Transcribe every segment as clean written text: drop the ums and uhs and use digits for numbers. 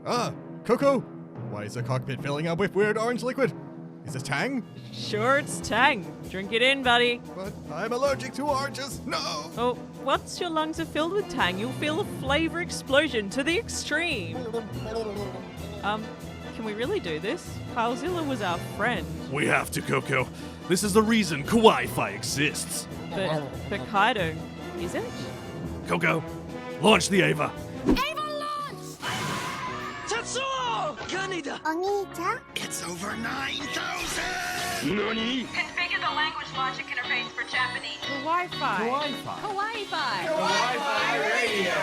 Coco? Why is the cockpit filling up with weird orange liquid? Is this Tang? Sure, it's Tang. Drink it in, buddy. But I'm allergic to oranges. No! Oh, once your lungs are filled with Tang, you'll feel a flavor explosion to the extreme. Can we really do this? KyleZilla was our friend. We have to, Coco. This is the reason Kawaii-Fi exists. But Kaido, is it? Coco, launch the Ava. It's over 9,000! Nani? Configure the language logic interface for Japanese. Kawaii-Fi. Kawaii-Fi. Kawaii-Fi Radio!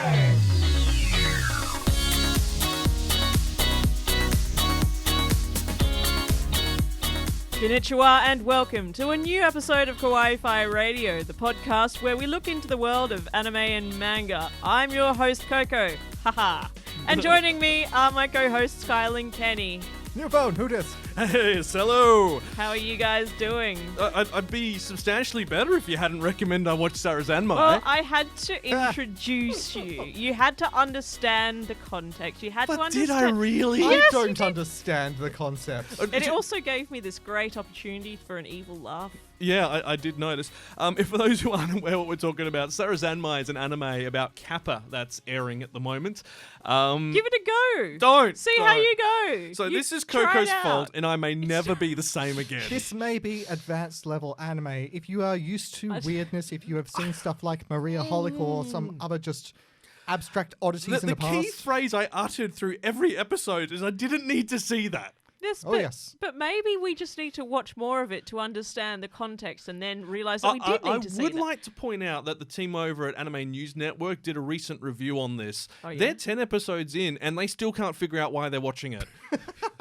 Konnichiwa and welcome to a new episode of Kawaii-Fi Radio, the podcast where we look into the world of anime and manga. I'm your host, Coco. Haha. And joining me are my co-hosts, Kyle and Kenny. New phone, who dis? Hey, hello. How are you guys doing? I'd be substantially better if you hadn't recommended I watch Sarazanmai. Well, I had to introduce you. You had to understand the context. You had to But understand. did I really? Yes, I you don't did. understand the concept. And it also gave me this great opportunity for an evil laugh. Yeah, I did notice. If for those who aren't aware what we're talking about, Sarazanmai is an anime about Kappa that's airing at the moment. Give it a go. Don't. See how you go. So You this is try it Coco's out. fault, and I may never be the same again. This may be advanced level anime. If you are used to weirdness, if you have seen stuff like Maria Holic or some other just abstract oddities in The the key past. phrase I uttered through every episode is I didn't need to see that. Yes, Oh, but, yes. but maybe we just need to watch more of it to understand the context and then realise that we did need to see I would that. like to point out that the team over at Anime News Network did a recent review on this. Oh, yeah? They're 10 episodes in and they still can't figure out why they're watching it.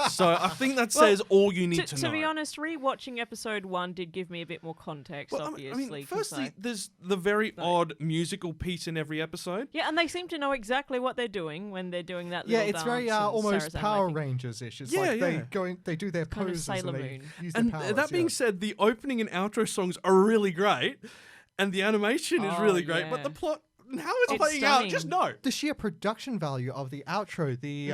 So I think that says all you need to know. To be honest, rewatching episode 1 did give me a bit more context, Well, obviously. 'cause firstly, there's the very odd musical piece in every episode. yeah, and they seem to know exactly what they're doing when they're doing that Yeah, little it's very dance and almost Sarazanmai Power thing. Rangers-ish. It's Yeah, like yeah. they do their Kind of poses Sailor and they Moon. use And their powers. that being yeah. said, the opening and outro songs are really great, and the animation is Oh, really great, but yeah. the plot, how it's It's playing out, just stunning. no. The sheer production value of the outro, the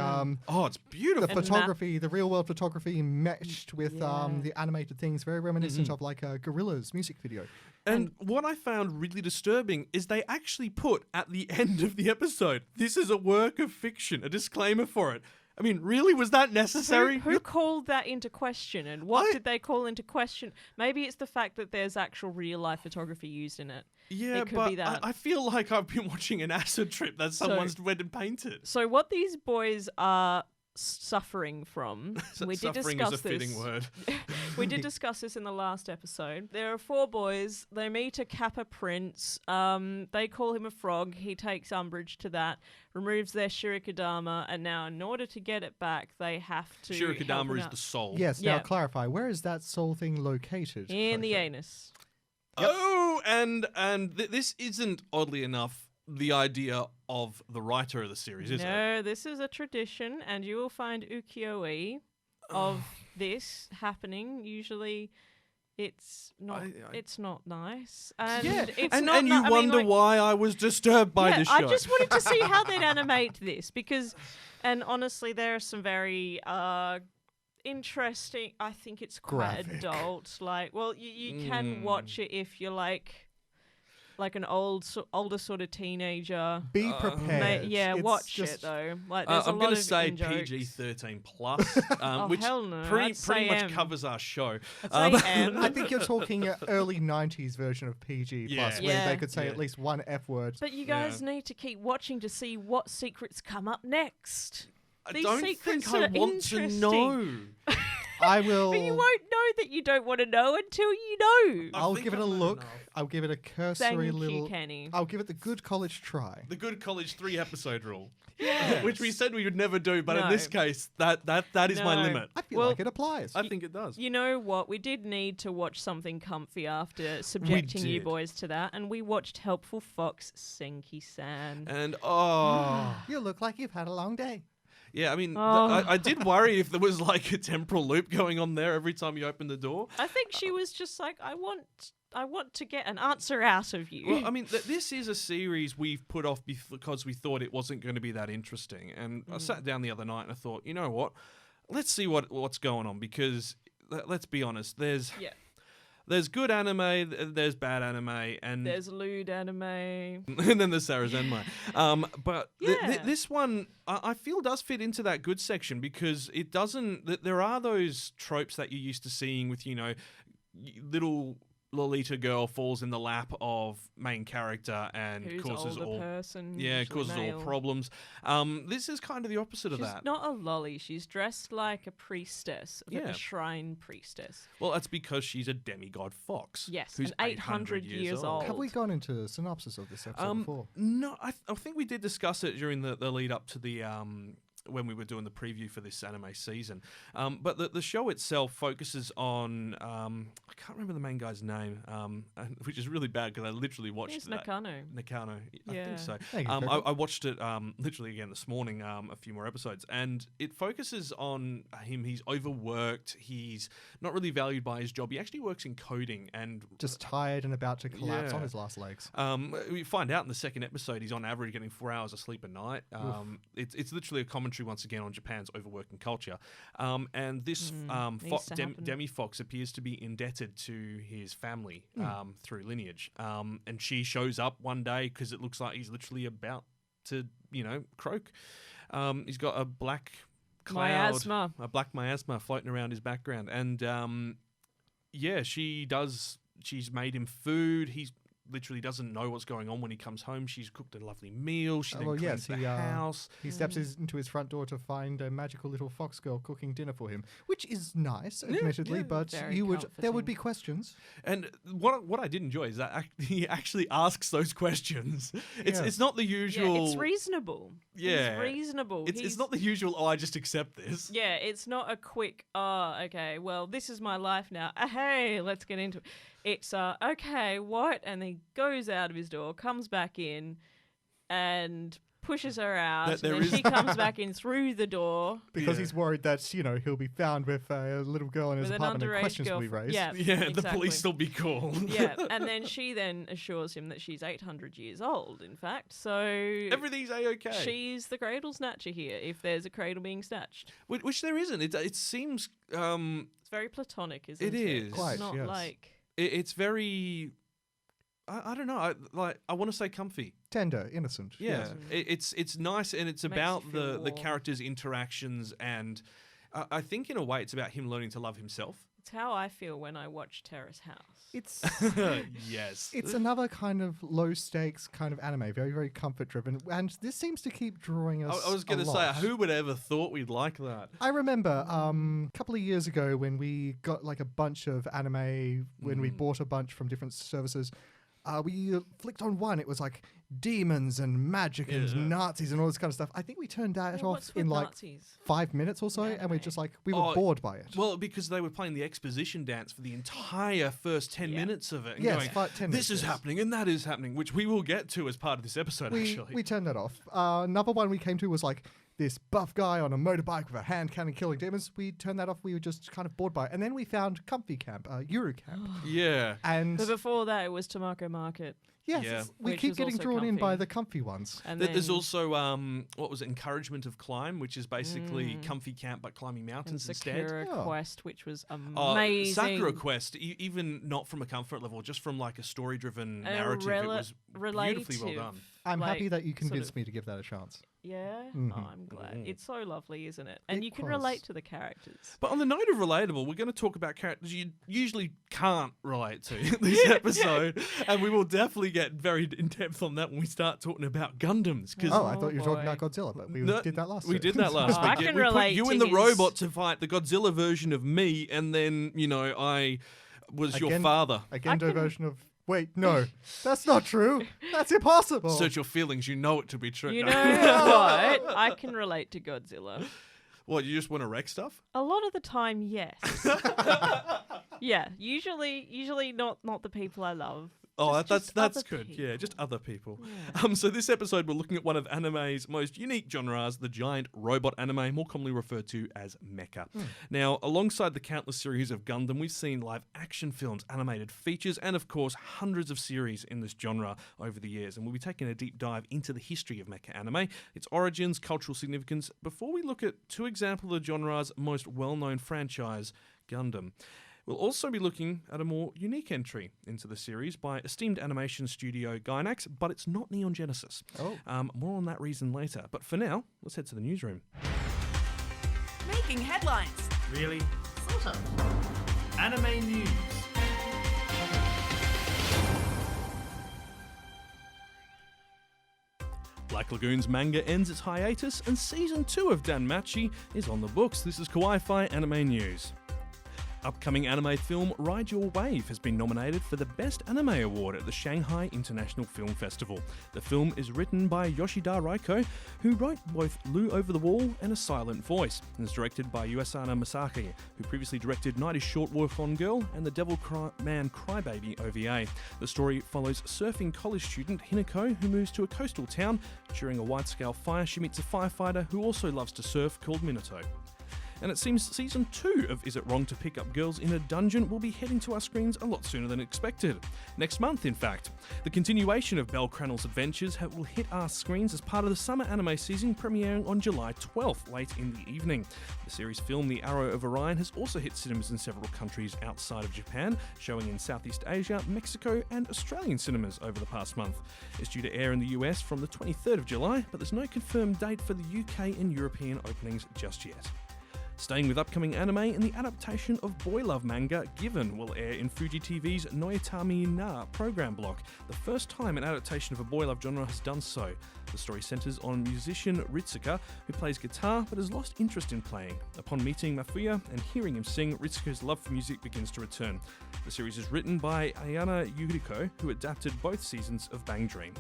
Oh, it's beautiful. the And photography, the real world photography meshed with Yeah. the animated things, very reminiscent of like a Gorillaz music video. And what I found really disturbing is they actually put at the end of the episode, this is a work of fiction, a disclaimer for it. I mean, really, was that necessary? Who called that into question, and what did they call into question? Maybe it's the fact that there's actual real life photography used in it. Yeah, it could but be that. I feel like I've been watching an acid trip that someone's went and painted. So what these boys are suffering from, we did Suffering discuss is a fitting this. word. We did discuss this in the last episode. There are 4 boys. They meet a Kappa prince. They call him a frog. He takes umbrage to that, removes their shurikodama, and now in order to get it back, they have to help him Shurikodama is out. the soul. Yes, Yeah. now clarify, where is that soul thing located? In the Coco? anus. Oh, and this isn't, oddly enough, the idea of the writer of the series, is it? No, this is a tradition, and you will find ukiyo-e of this happening. Usually, it's not. It's not nice, and Yeah, it's and, not. and you I mean, wonder like- why I was disturbed by yeah, this show. I just wanted to see how they'd animate this because, and honestly, there are some very interesting. I think it's quite Graphic. adult. Like, well, you can watch it if you're like an older sort of teenager. Be prepared. Yeah, It's watch just- it though. Like, there's a I'm lot going to of say in-jokes. PG-13 plus, Oh, which hell no, pretty I'd say much M. covers our show. I'd say M. I think you're talking early 90s version of PG plus, Yeah. where Yeah. they could say Yeah. at least one F word. But you guys need to keep watching to see what secrets come up next. I These don't secrets think I are want to interesting. know. I will. But you won't know that you don't want to know until you know. I'll think give it I a know look. enough. I'll give it a cursory Thank you, little. Kenny. I'll give it the good college try. The good college 3-episode rule, Yes. which we said we would never do, but in No. this case, that is my No. limit. I feel Well, like it applies. I think it does. You know what? We did need to watch something comfy after subjecting you did. boys to that, and we watched Helpful Fox Senki-san. And You look like you've had a long day. yeah, I mean, Oh. I did worry if there was like a temporal loop going on there every time you open the door. I think she was just like, I want I want to get an answer out of you. Well, I mean, this is a series we've put off because we thought it wasn't going to be that interesting. And I sat down the other night and I thought, you know what? Let's see what's going on, because let's be honest, there's good anime, there's bad anime, and there's lewd anime, and then there's Sarah's anime. But this one, I feel, does fit into that good section, because it doesn't. There are those tropes that you're used to seeing with, little Lolita girl falls in the lap of main character and who's causes older all person, causes male. all problems. This is kind of the opposite of She's that. not a lolly. She's dressed like a priestess, a shrine priestess. Well, that's because she's a demigod fox. Yes, who's and 800 years old. Have we gone into a synopsis of this episode before? No, I think we did discuss it during the lead up to the when we were doing the preview for this anime season. But the show itself focuses on I can't remember the main guy's name, which is really bad because I literally watched It's that. Nakano. I think so. Thank you, I watched it literally again this morning, a few more episodes, and it focuses on him. He's overworked. He's not really valued by his job. He actually works in coding and Just tired and about to collapse Yeah. on his last legs. we find out in the second episode he's on average getting 4 hours of sleep a night. It's literally a commentary once again on Japan's overworking culture. And this demi-fox appears to be indebted to his family through lineage. And she shows up one day because it looks like he's literally about to, croak. He's got a black cloud, a black miasma floating around his background. And she's made him food. He's literally doesn't know what's going on when he comes home. She's cooked a lovely meal. She then cleans the house. He steps into his front door to find a magical little fox girl cooking dinner for him, which is nice, admittedly, but Very there would be questions. And what I did enjoy is that he actually asks those questions. It's not the usual. Yeah, it's reasonable. Yeah. He's reasonable. It's not the usual, I just accept this. Yeah, it's not a quick, okay, well, this is my life now. Hey, let's get into it. It's, okay, what? And he goes out of his door, comes back in, and pushes her out. And then she comes back in through the door. Because he's worried that, he'll be found with a little girl in his apartment and questions will be raised. Yeah, the exactly. police will be called. Yeah, and then she then assures him that she's 800 years old, in fact. So everything's A-okay. She's the cradle snatcher here, if there's a cradle being snatched. Which there isn't. It seems... it's very platonic, isn't it? It is. It's Quite, not yes. like... It's very... I don't know. I want to say comfy. Tender, innocent. Yeah, Yes. it's nice, and it's Makes about you feel the warm. characters' interactions, and I think in a way it's about him learning to love himself. It's how I feel when I watch Terrace House. It's Yes. it's another kind of low stakes kind of anime, very, very comfort driven, and this seems to keep drawing us. I was going to say, lot. who would ever thought we'd like that? I remember a couple of years ago when we got like a bunch of anime, when we bought a bunch from different services. We flicked on one. It was like demons and magic and Nazis and all this kind of stuff. I think we turned that What's off with in like Nazis? 5 minutes or so, and we're just like, we were bored by it. Well, because they were playing the exposition dance for the entire first 10 minutes of it. And Yes, going, 10 this minutes, is yes. happening and that is happening, which we will get to as part of this episode, actually. We turned that off. Another one we came to was like this buff guy on a motorbike with a hand cannon killing demons. We turned that off. We were just kind of bored by it. And then we found Comfy Camp, Yuru Camp. Yeah. And But before that, it was Tomako Market. yes, Yeah. we Which keep was getting also drawn in by comfy. the comfy ones. And There's then also, what was it, Encouragement of Climb, which is basically Comfy Camp but climbing mountains instead. Sakura Oh. Quest, which was Oh, amazing. Sakura Quest, even not from a comfort level, just from like a story-driven narrative, it was beautifully well done. I'm like, happy that you sort convinced of- me to give that a chance. Yeah? Mhm. Oh, I'm glad. Mhm. It's so lovely, isn't it? And It you can was. relate to the characters. But on the note of relatable, we're going to talk about characters you usually can't relate to in this episode, and we will definitely get very in depth on that when we start talking about Gundams. Oh, I thought you were talking boy. about Godzilla, but we No, did that last We week. did that last Oh, week. I can we relate put you to and the his- robot to fight the Godzilla version of me, and then, I was your Again- father. A Gendo can- version of... Wait, no. That's not true. That's impossible. Search your feelings, you know it to be true. You No. know what? I can relate to Godzilla. What, you just want to wreck stuff? A lot of the time, yes. Yeah, usually not the people I love. Oh, Just that's other good. people. Yeah, just other people. Yeah. So this episode, we're looking at one of anime's most unique genres, the giant robot anime, more commonly referred to as Mecha. Now, alongside the countless series of Gundam, we've seen live action films, animated features, and of course, hundreds of series in this genre over the years. And we'll be taking a deep dive into the history of Mecha anime, its origins, cultural significance, before we look at two examples of the genre's most well-known franchise, Gundam. We'll also be looking at a more unique entry into the series by esteemed animation studio Gainax, but it's not Neon Genesis. More on that reason later. But for now, let's head to the newsroom. Making headlines. Really? Sort of. Anime news. Black Lagoon's manga ends its hiatus, and Season 2 of Danmachi is on the books. This is Kawaii-Fi Anime News. Upcoming anime film Ride Your Wave has been nominated for the Best Anime Award at the Shanghai International Film Festival. The film is written by Yoshida Raiko, who wrote both Lu Over the Wall and A Silent Voice, and is directed by Uesana Masaki, who previously directed Night is Short Work on Girl and The Devil Man Crybaby OVA. The story follows surfing college student Hinako, who moves to a coastal town. During a wide-scale fire, she meets a firefighter who also loves to surf called Minato. And it seems Season 2 of Is It Wrong to Pick Up Girls in a Dungeon will be heading to our screens a lot sooner than expected. Next month, in fact. The continuation of Belle Crannell's adventures will hit our screens as part of the summer anime season, premiering on July 12th, late in the evening. The series film The Arrow of Orion has also hit cinemas in several countries outside of Japan, showing in Southeast Asia, Mexico and Australian cinemas over the past month. It's due to air in the US from the 23rd of July, but there's no confirmed date for the UK and European openings just yet. Staying with upcoming anime, and the adaptation of boy love manga Given will air in Fuji TV's Noitami Na program block, the first time an adaptation of a boy love genre has done so. The story centers on musician Ritsuka, who plays guitar but has lost interest in playing. Upon meeting Mafuya and hearing him sing, Ritsuka's love for music begins to return. The series is written by Ayana Yuriko, who adapted both seasons of Bang Dream.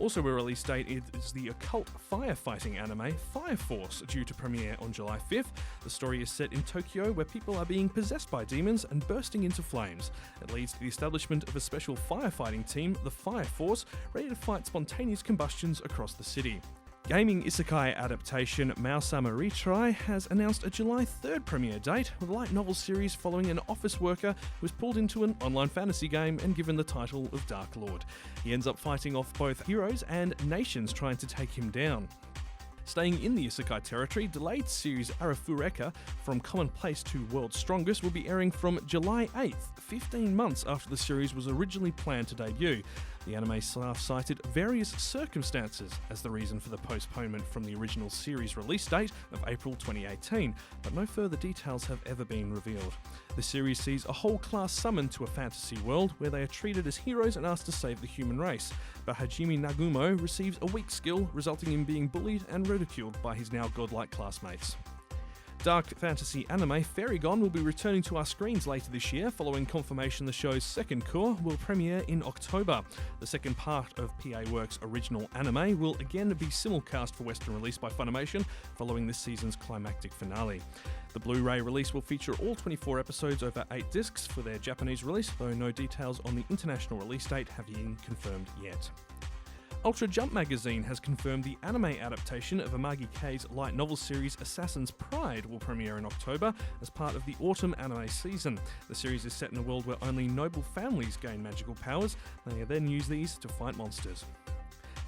Also, a release date is the occult firefighting anime Fire Force, due to premiere on July 5th. The story is set in Tokyo, where people are being possessed by demons and bursting into flames. It leads to the establishment of a special firefighting team, the Fire Force, ready to fight spontaneous combustions across the city. Gaming isekai adaptation Mao-sama Retry has announced a July 3rd premiere date, with a light novel series following an office worker who was pulled into an online fantasy game and given the title of Dark Lord. He ends up fighting off both heroes and nations trying to take him down. Staying in the isekai territory, delayed series Arafureka, From Commonplace to World's Strongest, will be airing from July 8th, 15 months after the series was originally planned to debut. The anime staff cited various circumstances as the reason for the postponement from the original series release date of April 2018, but no further details have ever been revealed. The series sees a whole class summoned to a fantasy world where they are treated as heroes and asked to save the human race, but Hajime Nagumo receives a weak skill, resulting in being bullied and ridiculed by his now godlike classmates. Dark fantasy anime Fairygon will be returning to our screens later this year, following confirmation the show's second cour will premiere in October. The second part of PA Works' original anime will again be simulcast for Western release by Funimation, following this season's climactic finale. The Blu-ray release will feature all 24 episodes over 8 discs for their Japanese release, though no details on the international release date have been confirmed yet. Ultra Jump magazine has confirmed the anime adaptation of Amagi K's light novel series Assassin's Pride will premiere in October as part of the autumn anime season. The series is set in a world where only noble families gain magical powers. They then use these to fight monsters.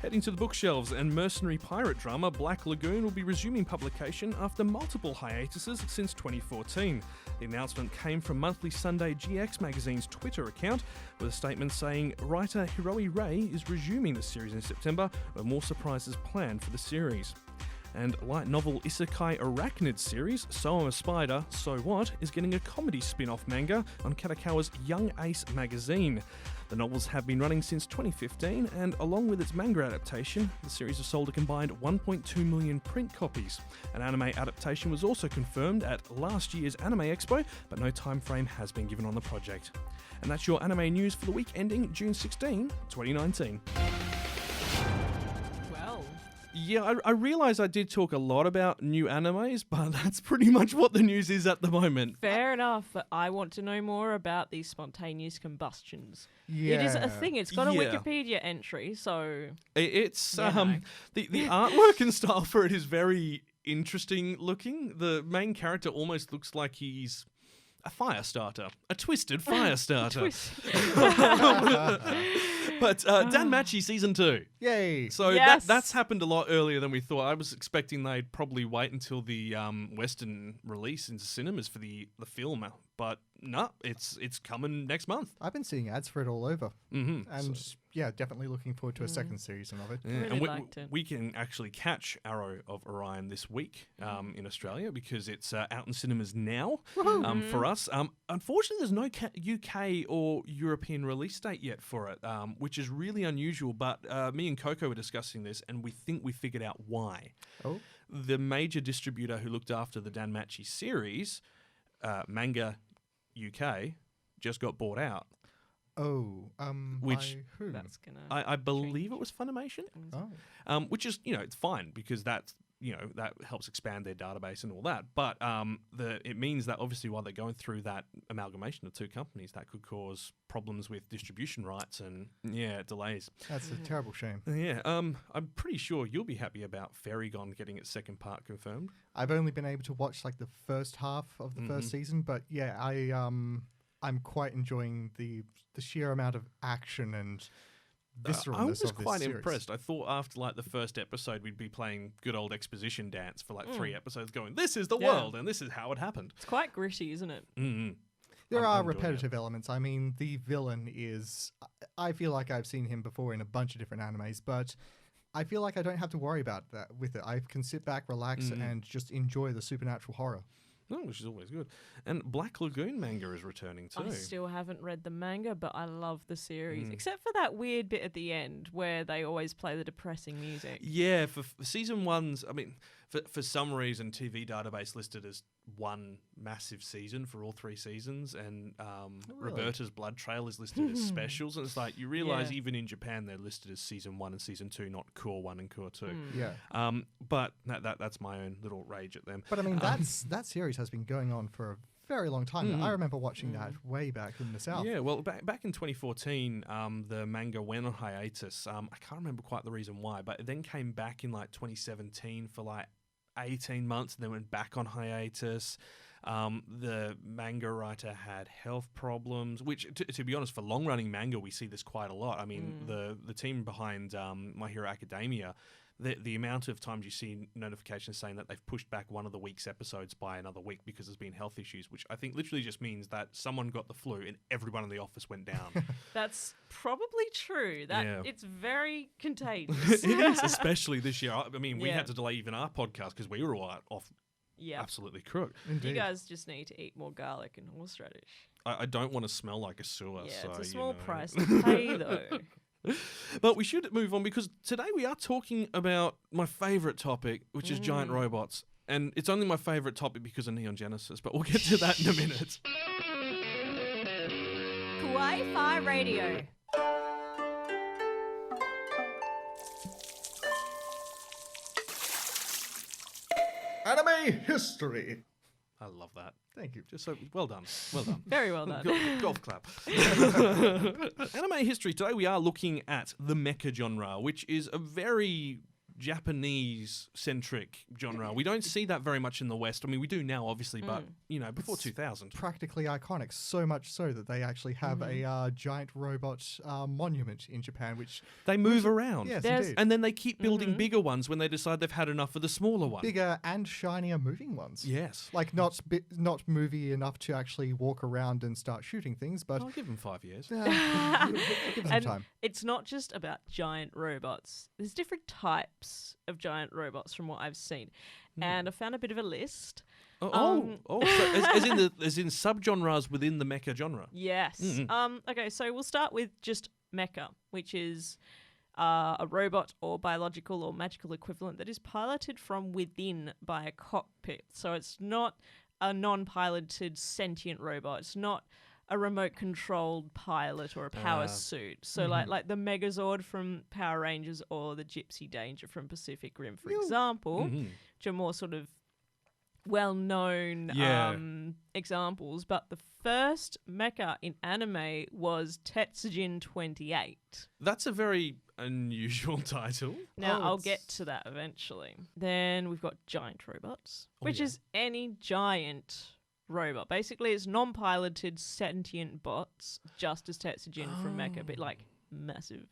Heading to the bookshelves, and mercenary pirate drama Black Lagoon will be resuming publication after multiple hiatuses since 2014. The announcement came from Monthly Sunday GX magazine's Twitter account, with a statement saying writer Hiroi Rei is resuming the series in September, with more surprises planned for the series. And light novel isekai arachnid series So I'm a Spider, So What is getting a comedy spin-off manga on Kadokawa's Young Ace magazine. The novels have been running since 2015, and along with its manga adaptation, the series has sold a combined 1.2 million print copies. An anime adaptation was also confirmed at last year's Anime Expo, but no time frame has been given on the project. And that's your anime news for the week ending June 16, 2019. Well, Yeah, I realise I did talk a lot about new animes, but that's pretty much what the news is at the moment. Fair enough, but I want to know more about these spontaneous combustions. Yeah. It is a thing. It's got a Yeah. Wikipedia entry, so It's You know. the artwork and style for it is very interesting looking. The main character almost looks like he's a fire starter, a twisted fire starter. But Danmachi season 2. Yay. So Yes. that's happened a lot earlier than we thought. I was expecting they'd probably wait until the Western release into cinemas for the film, but no, it's coming next month. I've been seeing ads for it all over. Mm-hmm. And yeah, definitely looking forward to a second season of it. Yeah, Really and liked it. we can actually catch Arrow of Orion this week in Australia because it's out in cinemas now for us. Unfortunately, there's no UK or European release date yet for it, which is really unusual. But me and Coco were discussing this, and we think we figured out why. Oh. The major distributor who looked after the Danmachi series, Manga UK, just got bought out. Oh. Which- by who? that's gonna. I believe it was Funimation. Oh. Which is, it's fine because that's, that helps expand their database and all that. But it means that obviously while they're going through that amalgamation of two companies, that could cause problems with distribution rights and, delays. That's a terrible shame. Yeah, I'm pretty sure you'll be happy about Fairygon getting its second part confirmed. I've only been able to watch like the first half of the first season, but yeah, I'm quite enjoying the sheer amount of action and visceralness I was of this quite series. impressed. I thought after like the first episode, we'd be playing good old exposition dance for like 3 episodes, going, "This is the Yeah. world, and this is how it happened." It's quite gritty, isn't it? Mm-hmm. There I'm are enjoying it. repetitive elements. I mean, the villain is... I feel like I've seen him before in a bunch of different animes, but I feel like I don't have to worry about that with it. I can sit back, relax, and just enjoy the supernatural horror. Oh, which is always good. And Black Lagoon manga is returning too. I still haven't read the manga, but I love the series, except for that weird bit at the end where they always play the depressing music. Yeah, for season one's, I mean, for some reason, TV Database listed as one massive season for all 3 seasons, and Roberta's Blood Trail is listed as specials, and it's like, you realise Yeah. even in Japan they're listed as season 1 and season 2, not core 1 and core 2. Yeah. But that's my own little rage at them. But I mean, that series has been going on for a very long time. I remember watching that way back in the South. Yeah, well, back in 2014, the manga went on hiatus. I can't remember quite the reason why, but it then came back in like 2017 for like 18 months and then went back on hiatus. The manga writer had health problems, which, to be honest, for long-running manga, we see this quite a lot. I mean, the team behind My Hero Academia, the amount of times you see notifications saying that they've pushed back one of the week's episodes by another week because there's been health issues, which I think literally just means that someone got the flu and everyone in the office went down. That's probably true. That Yeah. it's very contagious. It is, especially this year. I mean, we Yeah. had to delay even our podcast because we were all off Yeah. absolutely crook. Indeed. You guys just need to eat more garlic and horseradish. I don't want to smell like a sewer. Yeah, so, it's a you small know. price to pay, though. But we should move on because today we are talking about my favourite topic, which is giant robots. And it's only my favourite topic because of Neon Genesis, but we'll get to that in a minute. Kawaii-Fi Radio. Anime history. I love that. Thank you. Just so well done. Well done. Very well done. Golf clap. Anime history. Today we are looking at the mecha genre, which is a very Japanese-centric genre. We don't see that very much in the West. I mean, we do now, obviously, but, before 2000. Practically iconic, so much so that they actually have a giant robot monument in Japan, which... They move around. Yes, There's- indeed. And then they keep building bigger ones when they decide they've had enough of the smaller one. Bigger and shinier moving ones. Yes. Like, not movie enough to actually walk around and start shooting things, but... I'll give them 5 years. give it some And time. it's not just about giant robots. There's different types of giant robots from what I've seen. And I found a bit of a list. So as in subgenres within the mecha genre. Yes. Okay, so we'll start with just mecha, which is a robot or biological or magical equivalent that is piloted from within by a cockpit. So it's not a non-piloted sentient robot. It's not a remote controlled pilot or a power suit. So like the Megazord from Power Rangers or the Gypsy Danger from Pacific Rim, for example, which are more sort of well-known examples. But the first mecha in anime was Tetsujin 28. That's a very unusual title. Now, I'll get to that eventually. Then we've got giant robots, which is any giant robot. Basically, it's non-piloted sentient bots, just as Tetsujin from Mecha, but like massive.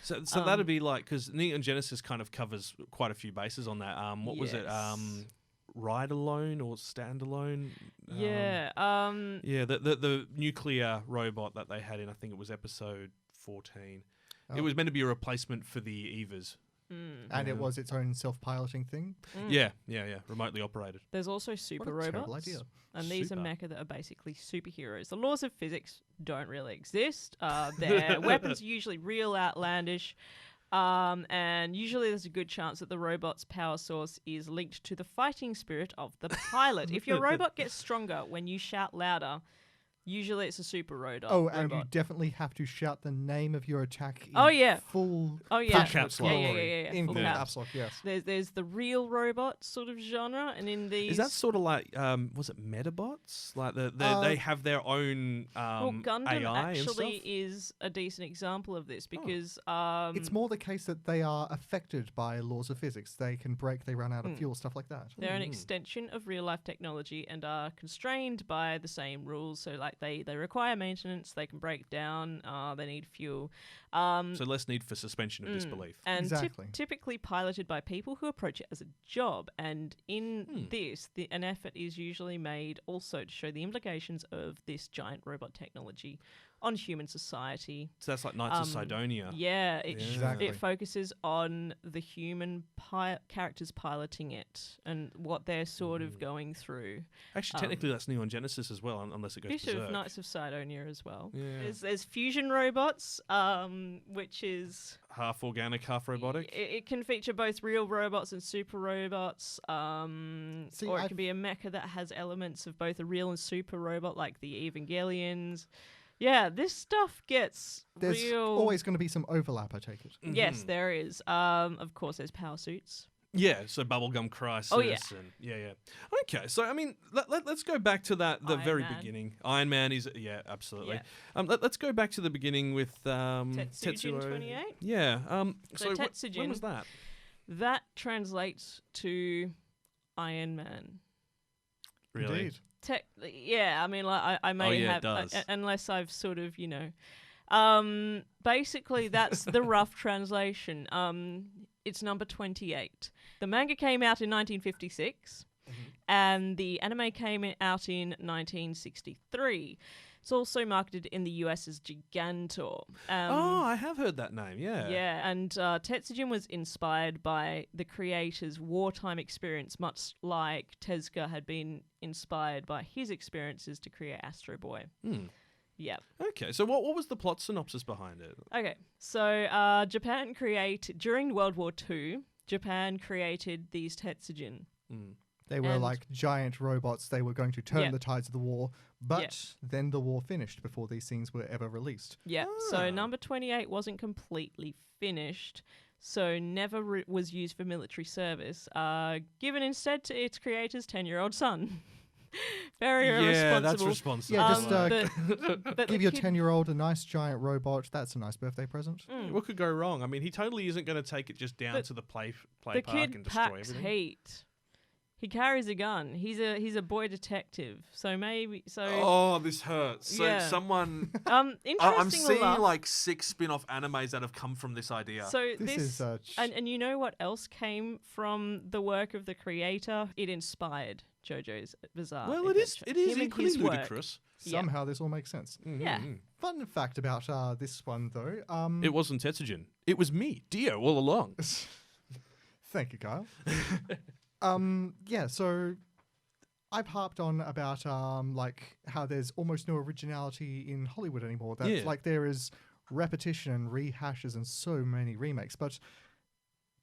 So that'd be like, because Neon Genesis kind of covers quite a few bases on that. What was it? Ride Alone or Standalone? The nuclear robot that they had in, I think it was episode 14. It was meant to be a replacement for the Evas. And it was its own self-piloting thing. Yeah, remotely operated. There's also super What a robots. terrible idea. And these are mecha that are basically superheroes. The laws of physics don't really exist. Their weapons are usually real outlandish. And usually there's a good chance that the robot's power source is linked to the fighting spirit of the pilot. If your robot gets stronger when you shout louder, usually it's a super robot. Oh, and you definitely have to shout the name of your attack in full caps lock. In full full caps. caps lock, yes. There's the real robot sort of genre, and in these... Is that sort of like, was it Metabots? Like they have their own Gundam AI actually and stuff? is a decent example of this because... it's more the case that they are affected by laws of physics. They can break, they run out of fuel, stuff like that. They're an extension of real-life technology and are constrained by the same rules, so like they require maintenance, they can break down, they need fuel. So less need for suspension of disbelief. And Exactly. typically piloted by people who approach it as a job. And in this, an effort is usually made also to show the implications of this giant robot technology on human society. So that's like Knights of Sidonia. Yeah, Exactly. it focuses on the human characters piloting it and what they're sort of going through. Actually, technically that's Neon Genesis as well, unless it goes Bit of berserk. Knights of Sidonia as well. Yeah. There's fusion robots, which is... half organic, half robotic. It can feature both real robots and super robots, or it can be a mecha that has elements of both a real and super robot, like the Evangelions. Yeah, this stuff gets There's real... always going to be some overlap, I take it. Yes, there is. Of course, there's power suits. Yeah, so Bubblegum Crisis. Oh, yeah. And yeah. Okay, so I mean, let's go back to the Iron very Man. beginning. Iron Man is, absolutely. Yeah. Let's go back to the beginning with Tetsujin 28? Yeah. So when Tetsujin, was that? that translates to Iron Man. Really? Indeed. Yeah, I mean, like I may yeah, it have, does. unless I've sort of, basically that's the rough translation. It's number 28. The manga came out in 1956, and the anime came out in 1963. It's also marketed in the US as Gigantor. I have heard that name, yeah. Yeah, and Tetsujin was inspired by the creator's wartime experience, much like Tezuka had been inspired by his experiences to create Astro Boy. Yeah. Okay, so what was the plot synopsis behind it? Okay, so during World War II, Japan created these Tetsujin. They were like giant robots. They were going to turn the tides of the war, but then the war finished before these things were ever released. Yeah, so number 28 wasn't completely finished, so never was used for military service, given instead to its creator's 10-year-old son. Very irresponsible. Yeah, that's responsible. Yeah, just but give your 10-year-old a nice giant robot. That's a nice birthday present. What could go wrong? I mean, he totally isn't going to take it just down to the play the park kid and destroy packs everything. heat. He carries a gun. He's a boy detective. So maybe Oh, this hurts. So Yeah. someone... interesting I'm seeing enough, like 6 spin-off animes that have come from this idea. So This is and you know what else came from the work of the creator? It inspired JoJo's Bizarre well, Adventure. it is Him and equally his work. ludicrous. somehow this all makes sense. Yeah. Fun fact about this one, though. It wasn't Tetsujin. It was me, Dio, all along. Thank you, Kyle. Yeah, so I've harped on about like how there's almost no originality in Hollywood anymore. That like there is repetition and rehashes and so many remakes. But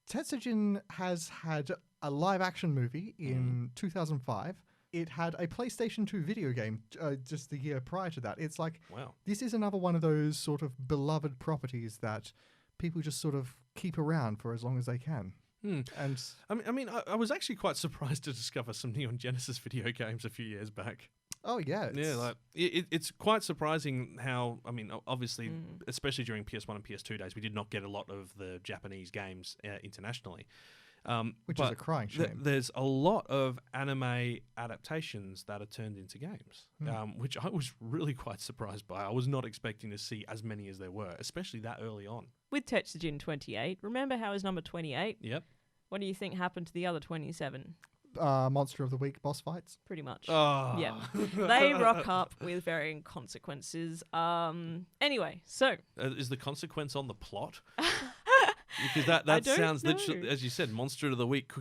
Tetsujin has had a live action movie in 2005 it had a PlayStation 2 video game just the year prior to that. It's like, Wow. this is another one of those sort of beloved properties that people just sort of keep around for as long as they can. And I was actually quite surprised to discover some Neon Genesis video games a few years back. oh yeah, It's quite surprising how, obviously, especially during PS1 and PS2 days, we did not get a lot of the Japanese games internationally. which is a crying shame. There's a lot of anime adaptations that are turned into games, which I was really quite surprised by. I was not expecting to see as many as there were, especially that early on. With Tetsujin 28, remember how his number 28? Yep. What do you think happened to the other 27? Monster of the Week boss fights. Pretty much. Oh. Yeah. They rock up with varying consequences. Anyway, so. Is the consequence on the plot? Because that sounds literally, as you said, Monster of the Week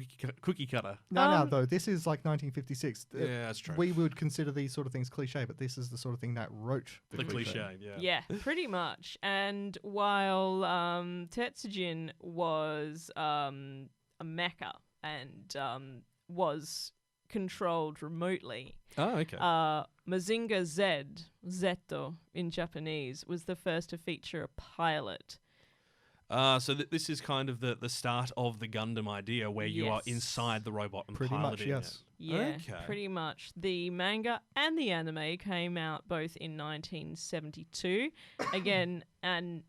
cookie cutter. No, though. This is like 1956. Yeah, that's true. We would consider these sort of things cliche, but this is the sort of thing that wrote the cliche. Yeah. Yeah, pretty much. And while Tetsujin was a mecha and was controlled remotely. Oh, okay. Mazinger Z, Zeto in Japanese, was the first to feature a pilot. So this is kind of the start of the Gundam idea where you are inside the robot and pretty much, piloting yes. it. Yeah, Okay. pretty much. The manga and the anime came out both in 1972. Again, and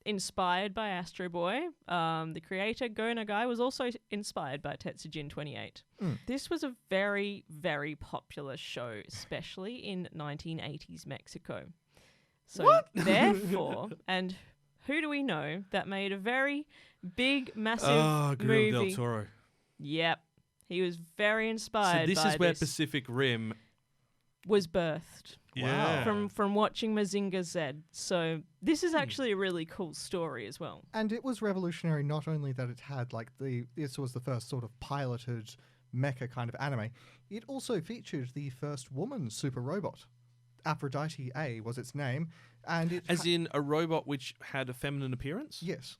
inspired by Astro Boy. The creator, Go Nagai, was also inspired by Tetsujin 28. This was a very, very popular show, especially in 1980s Mexico. So therefore, and who do we know that made a very big, massive movie? Guillermo del Toro. Yep. He was very inspired So this by is where Pacific Rim was birthed. Yeah. From watching Mazinger Z. So this is actually a really cool story as well. And it was revolutionary not only that it had like this was the first sort of piloted mecha kind of anime, it also featured the first woman super robot. Aphrodite A was its name, and it As in a robot which had a feminine appearance? yes,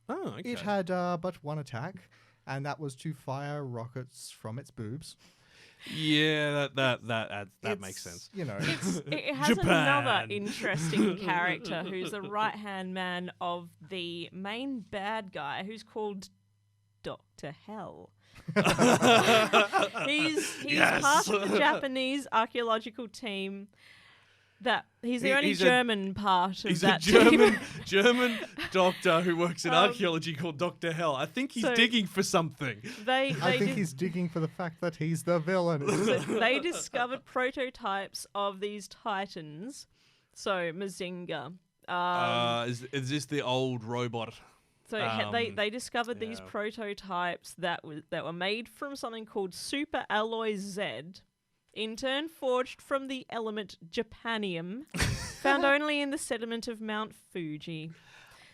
Oh, okay. it had but one attack, and that was to fire rockets from its boobs. Yeah, that makes sense. You know, It has Japan. another interesting character who's the right-hand man of the main bad guy who's called Dr. Hell. He's Yes. part of the Japanese archaeological team. That he's the only he's a- German part of He's that a team. German doctor who works in archaeology called Dr. Hell. I think he's so- digging for something. They I think did- he's digging for the fact that he's the villain. So they discovered prototypes of these titans. So Mazinger. Is this the old robot? So they discovered these prototypes that were made from something called super alloy Z, in turn forged from the element japanium, found only in the sediment of Mount Fuji.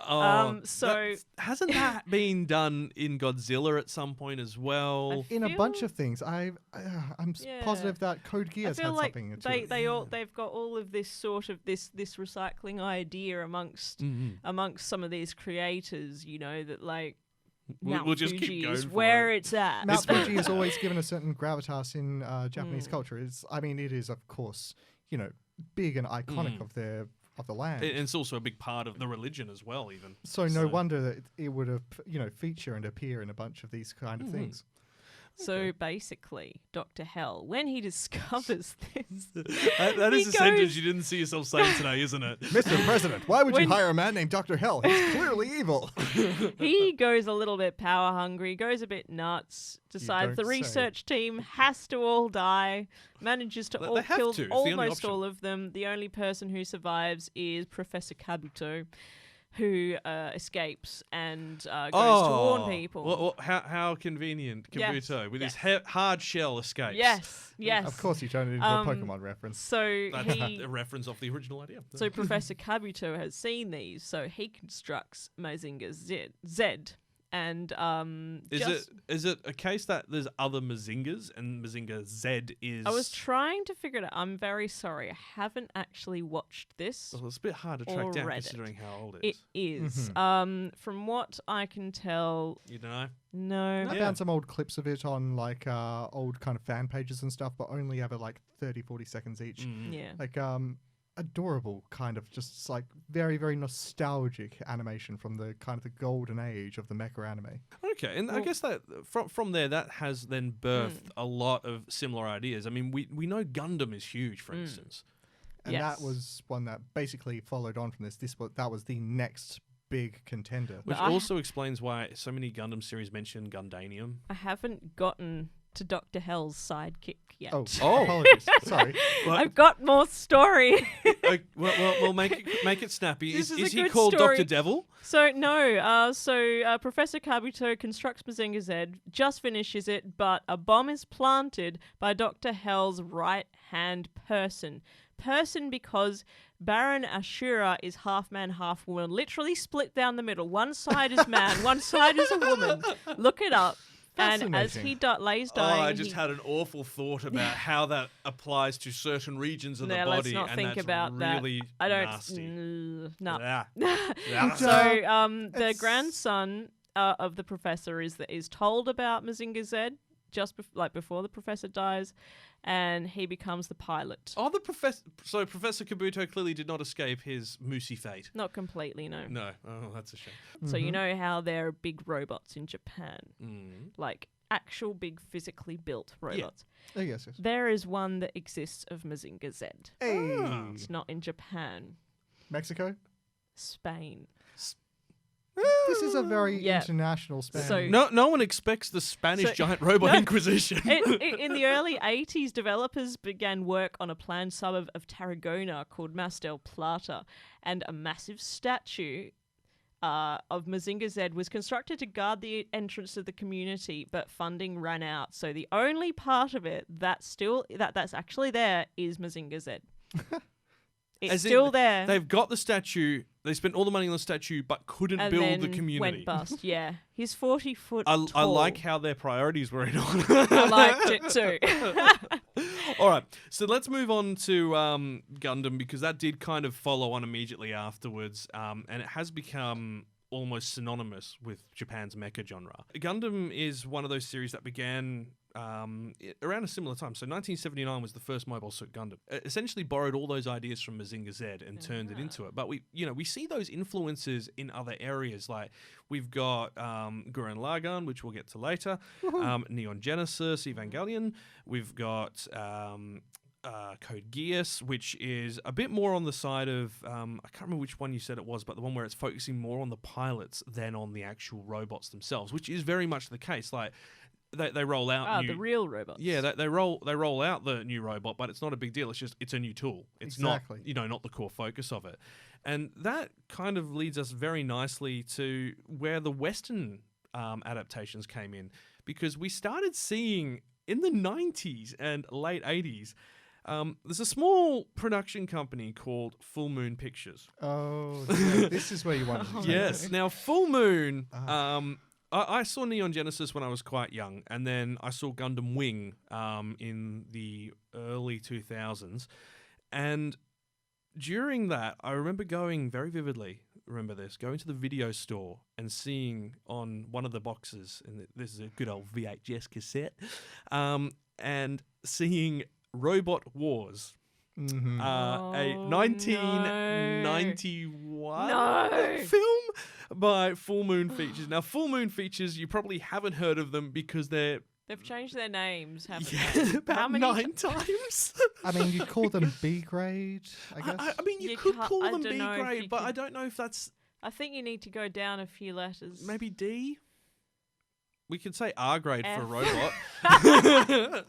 Hasn't that been done in Godzilla at some point as well? In a feel- bunch of things, I'm Yeah. positive that Code I Geass feel had like something to it. they've got all of this sort of this recycling idea amongst some of these creators, you know, that like Mount We'll just keep Fuji going is for where it. it's at. Mount Fuji is always given a certain gravitas in Japanese culture. It is of course, you know, big and iconic of the land. And it's also a big part of the religion as well, even. So no wonder that it would have, you know, feature and appear in a bunch of these kind of things. So basically, Dr. Hell, when he discovers this, That He is a sentence you didn't see yourself saying today, isn't it? Mr. President, why would you When- hire a man named Dr. Hell? He's clearly evil. he goes a little bit power hungry, goes a bit nuts, decides the don't say. research team has to all die, manages to They all have kill to. It's the only almost option. all of them. The only person who survives is Professor Kabuto, who escapes and goes to warn people. Well, how convenient, Yes, Kabuto, with yes. his hard shell escapes. Yes. Of course, you turned it into a Pokemon reference. So That's he a reference off the original idea. So Professor Kabuto has seen these, so he constructs Mazinger Z, and is it a case that there's other Mazingers and Mazinger Z is? I was trying to figure it out. I'm very sorry. I haven't actually watched this. Well, it's a bit hard to track down considering how old it is. It is. From what I can tell, You don't know? no. I found some old clips of it on like old kind of fan pages and stuff, but only ever like 30, 40 seconds each. Yeah. Like adorable kind of just like very, very nostalgic animation from the kind of the golden age of the mecha anime. Okay, and I guess that from there, that has then birthed a lot of similar ideas. I mean, we know Gundam is huge, for instance. And that was one that basically followed on from this. That was the next big contender. Which also explains why so many Gundam series mention Gundanium. I haven't gotten to Dr. Hell's sidekick yet. Oh, apologies. Sorry. I've got more story. Well, make it snappy. This is Is a he good called story. Dr. Devil? So no, Professor Kabuto constructs Mazinger Z, just finishes it, but a bomb is planted by Dr. Hell's right-hand person because Baron Ashura is half man, half woman, literally split down the middle. One side is man, one side is a woman. Look it up. And as he lays dying... I just had an awful thought about how that applies to certain regions of the body. Let's not think that's about really that. I don't... nasty. No. Yeah. So the grandson of the professor is told about Mazinger Z just before the professor dies, and he becomes the pilot. Oh, so Professor Kabuto clearly did not escape his moosey fate. Not completely, no. No. Oh, that's a shame. So you know how there are big robots in Japan, like actual big physically built robots. Oh, yes. There is one that exists of Mazinger Z. Hey. It's not in Japan. Mexico? Spain. This is a very international span. So- No one expects the Spanish giant robot inquisition. In the early 80s, developers began work on a planned suburb of Tarragona called Mas del Plata, and a massive statue of Mazinger Z was constructed to guard the entrance to the community, but funding ran out. So the only part of it that's actually there is Mazinger Z. It's still there. They've got the statue. They spent all the money on the statue, but couldn't build the community. Went bust. Yeah, he's 40 foot I tall. like how their priorities were in order. I liked it too. All right, so let's move on to Gundam, because that did kind of follow on immediately afterwards, and it has become almost synonymous with Japan's mecha genre. Gundam is one of those series that began around a similar time. So 1979 was the first Mobile Suit Gundam. It essentially borrowed all those ideas from Mazinger Z and turned it into it. But we see those influences in other areas. Like we've got Gurren Lagann, which we'll get to later. Neon Genesis, Evangelion. We've got Code Geass, which is a bit more on the side of I can't remember which one you said it was, but the one where it's focusing more on the pilots than on the actual robots themselves, which is very much the case. Like they roll out the real robots. Yeah, they roll out the new robot, but it's not a big deal. It's a new tool. It's not the core focus of it. And that kind of leads us very nicely to where the Western adaptations came in, because we started seeing in the 90s and late 80s, there's a small production company called Full Moon Pictures. Oh, this is where you want to Yes. Now, Full Moon... I saw Neon Genesis when I was quite young, and then I saw Gundam Wing in the early 2000s. And during that, I remember going very vividly, going to the video store and seeing on one of the boxes, and this is a good old VHS cassette, and seeing Robot Wars. Mm-hmm. A 1991 film by Full Moon Features. Now, Full Moon Features, you probably haven't heard of them because they've changed their names, haven't they? About How many 9 times. I mean, you'd call them B grade, I guess. I mean, you could call them B grade, but I don't know if that's... I think you need to go down a few letters. Maybe D? We could say R grade F. for a robot. I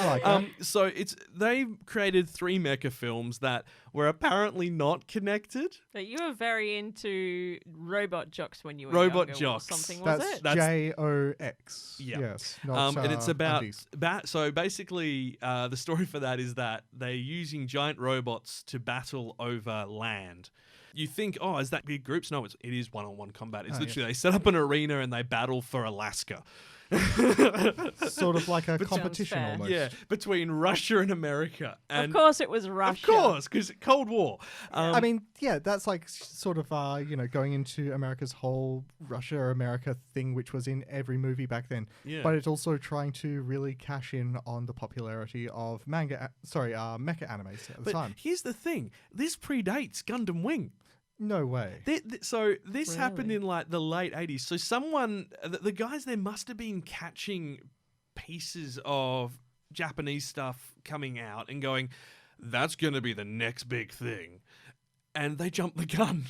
like that. So they created 3 mecha films that were apparently not connected. But you were very into Robot Jocks when you were Robot younger, Jocks. Or something, was That's it? JOX. Yeah. Yes. Not, and it's about undies. so basically the story for that is that they're using giant robots to battle over land. you think, oh, is that big groups? No, it is one-on-one combat. It's literally they set up an arena and they battle for Alaska. Sort of like a competition fair. almost. Yeah, between Russia and America. And of course it was Russia. Of course, because Cold War. I mean, yeah, that's like sort of, going into America's whole Russia-America thing, which was in every movie back then. Yeah. But it's also trying to really cash in on the popularity of mecha animes at the time. Here's the thing. This predates Gundam Wing. No way. So this happened Really? in like the late 80s. So the guys there must have been catching pieces of Japanese stuff coming out and going, that's going to be the next big thing. And they jump the gun.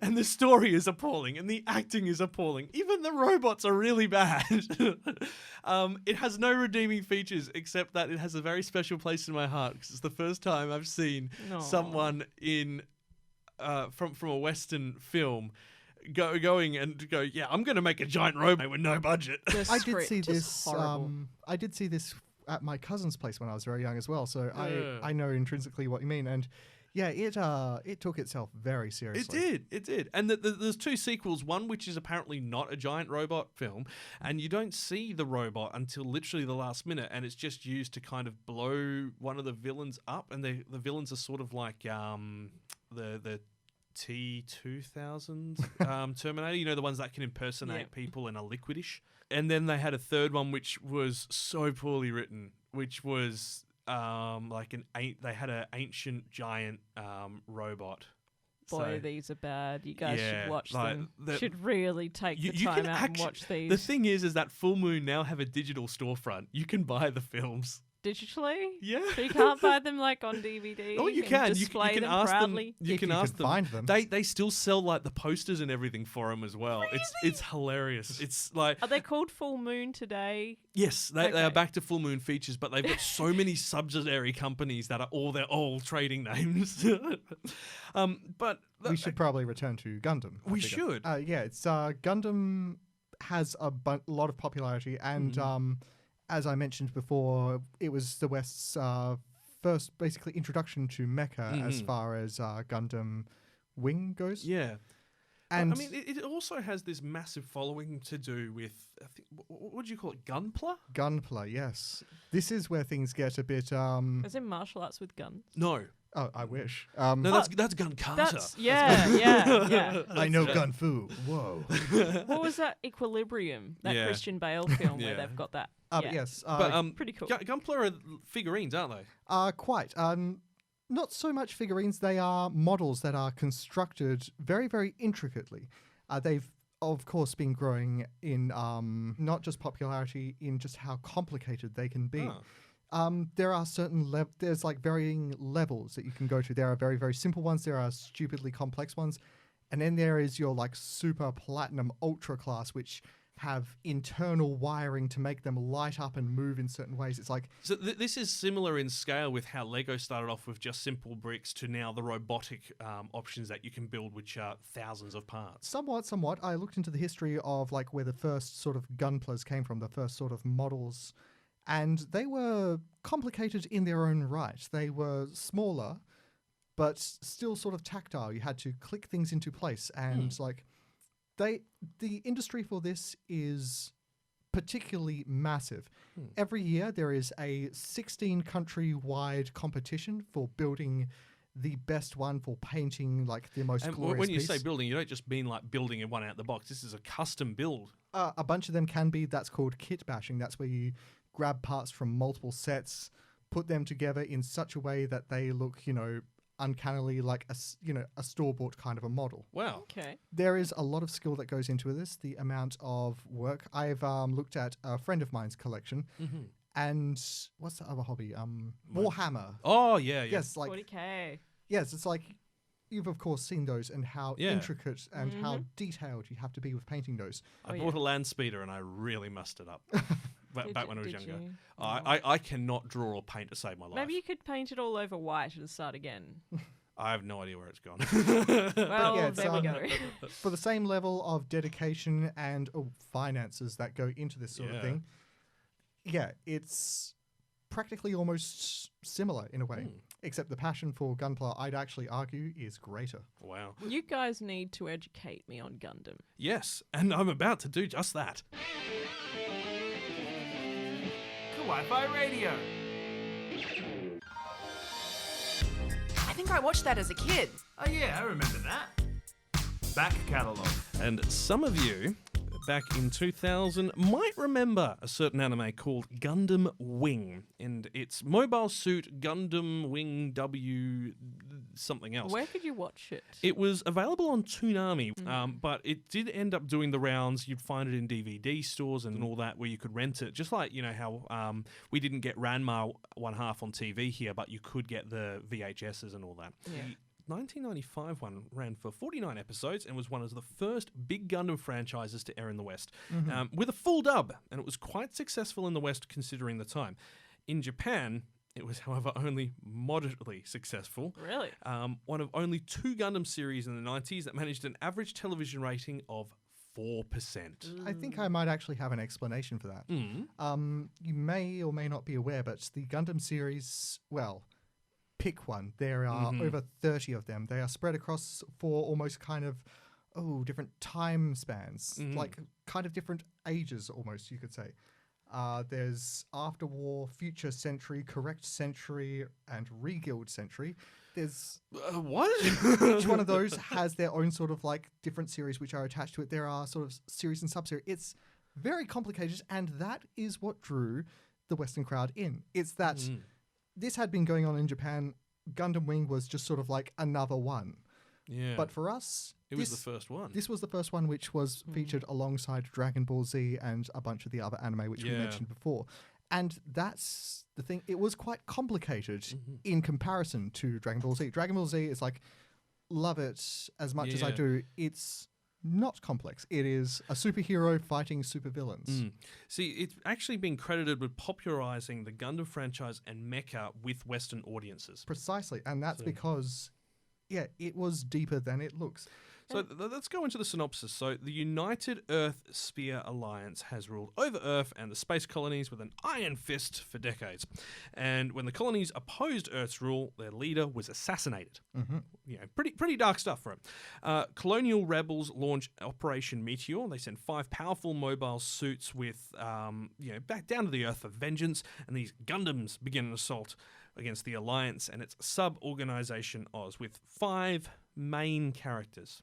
And the story is appalling and the acting is appalling. Even the robots are really bad. It has no redeeming features except that it has a very special place in my heart because it's the first time I've seen someone in from a Western film going, yeah, I'm going to make a giant robot with no budget. I did see this at my cousin's place when I was very young as well, so I know intrinsically what you mean. And yeah, it took itself very seriously. It did. And there's 2 sequels, one which is apparently not a giant robot film, and you don't see the robot until literally the last minute, and it's just used to kind of blow one of the villains up, and the villains are sort of like the T-2000 Terminator, the ones that can impersonate people and are liquidish. And then they had a third one which was so poorly written, which was they had an ancient giant robot. Boy, these are bad. You guys should watch them. Should really take the you time out and watch these. The thing is that Full Moon now have a digital storefront. You can buy the films. Digitally? Yeah. So you can't buy them like on DVD? Oh, you can. Display you can them ask proudly? them. You can ask them. Find them. They still sell like the posters and everything for them as well. Really? It's hilarious. It's like, are they called Full Moon today? Yes, they are back to Full Moon features, but they've got so many subsidiary companies that are all trading names. But we should probably return to Gundam. We should. It's Gundam has a lot of popularity, and as I mentioned before, it was the West's first basically introduction to Mecha as far as Gundam Wing goes. Yeah. And I mean, it also has this massive following to do with, I think, what do you call it, Gunpla? Gunpla, yes. This is where things get a bit... As in martial arts with guns? No. Oh, I wish. No, that's Gun Kata. Yeah. I know Gun Fu. Whoa. What was that? Equilibrium, that Christian Bale film where they've got that. Yes. Pretty cool. Gunpla are figurines, aren't they? Quite. Not so much figurines. They are models that are constructed very, very intricately. They've, of course, been growing in not just popularity, in just how complicated they can be. There are certain there's like varying levels that you can go to. There are very, very simple ones. There are stupidly complex ones. And then there is your like super platinum ultra class, which have internal wiring to make them light up and move in certain ways. It's like... So this is similar in scale with how Lego started off with just simple bricks to now the robotic options that you can build, which are thousands of parts. Somewhat. I looked into the history of like where the first sort of Gunplas came from, the first sort of models, and they were complicated in their own right. They were smaller, but still sort of tactile. You had to click things into place, and like... The industry for this is particularly massive. Every year there is a 16 country-wide competition for building the best one, for painting like the most glorious when you piece. say building, you don't just mean like building one out the box. This is a custom build. A bunch of them can be. That's called kit bashing. That's where you grab parts from multiple sets, put them together in such a way that they look, uncannily like a store-bought kind of a model. Wow. Okay. There is a lot of skill that goes into this, the amount of work. I've looked at a friend of mine's collection, and what's the other hobby? Warhammer. Oh, yeah. Yes, like 40K. Yes, it's like you've of course seen those and how intricate and how detailed you have to be with painting those. I bought a land speeder and I really mussed it up. Back when I was younger. I cannot draw or paint to save my life. Maybe you could paint it all over white and start again. I have no idea where it's gone. Well, there we go. For the same level of dedication and finances that go into this sort of thing, it's practically almost similar in a way, except the passion for Gunpla, I'd actually argue, is greater. Wow. You guys need to educate me on Gundam. Yes, and I'm about to do just that. Kawaii-Fi Radio. I think I watched that as a kid. Oh yeah, I remember that. Back Catalogue. And some of you, back in 2000, might remember a certain anime called Gundam Wing, and its mobile suit Gundam Wing W something else. Where could you watch it? It was available on Toonami, but it did end up doing the rounds. You'd find it in DVD stores and all that, where you could rent it. Just like, you know, how we didn't get Ranma 1/2 on TV here, but you could get the VHSs and all that. Yeah. The 1995 one ran for 49 episodes and was one of the first big Gundam franchises to air in the West, with a full dub, and it was quite successful in the West considering the time. In Japan, it was, however, only moderately successful. Really? One of only 2 Gundam series in the 90s that managed an average television rating of 4%. I think I might actually have an explanation for that. You may or may not be aware, but the Gundam series, well, pick one. There are over 30 of them. They are spread across 4 almost kind of, different time spans, like kind of different ages almost, you could say. There's After War, Future Century, Correct Century, and Reguild Century. There's what? Each one of those has their own sort of like different series which are attached to it. There are sort of series and sub-series. It's very complicated, and that is what drew the Western crowd in. It's that this had been going on in Japan. Gundam Wing was just sort of like another one. Yeah. But for us, it was the first one. This was the first one which was featured alongside Dragon Ball Z and a bunch of the other anime which we mentioned before. And that's the thing. It was quite complicated in comparison to Dragon Ball Z. Dragon Ball Z is like, love it as much as I do. It's not complex. It is a superhero fighting supervillains. See, it's actually been credited with popularizing the Gundam franchise and Mecha with Western audiences. Precisely. And that's because, it was deeper than it looks. So let's go into the synopsis. So the United Earth Sphere Alliance has ruled over Earth and the space colonies with an iron fist for decades. And when the colonies opposed Earth's rule, their leader was assassinated. You know, pretty dark stuff for him. Colonial rebels launch Operation Meteor. They send 5 powerful mobile suits with, back down to the Earth for vengeance. And these Gundams begin an assault against the Alliance and its sub-organization Oz with 5 main characters.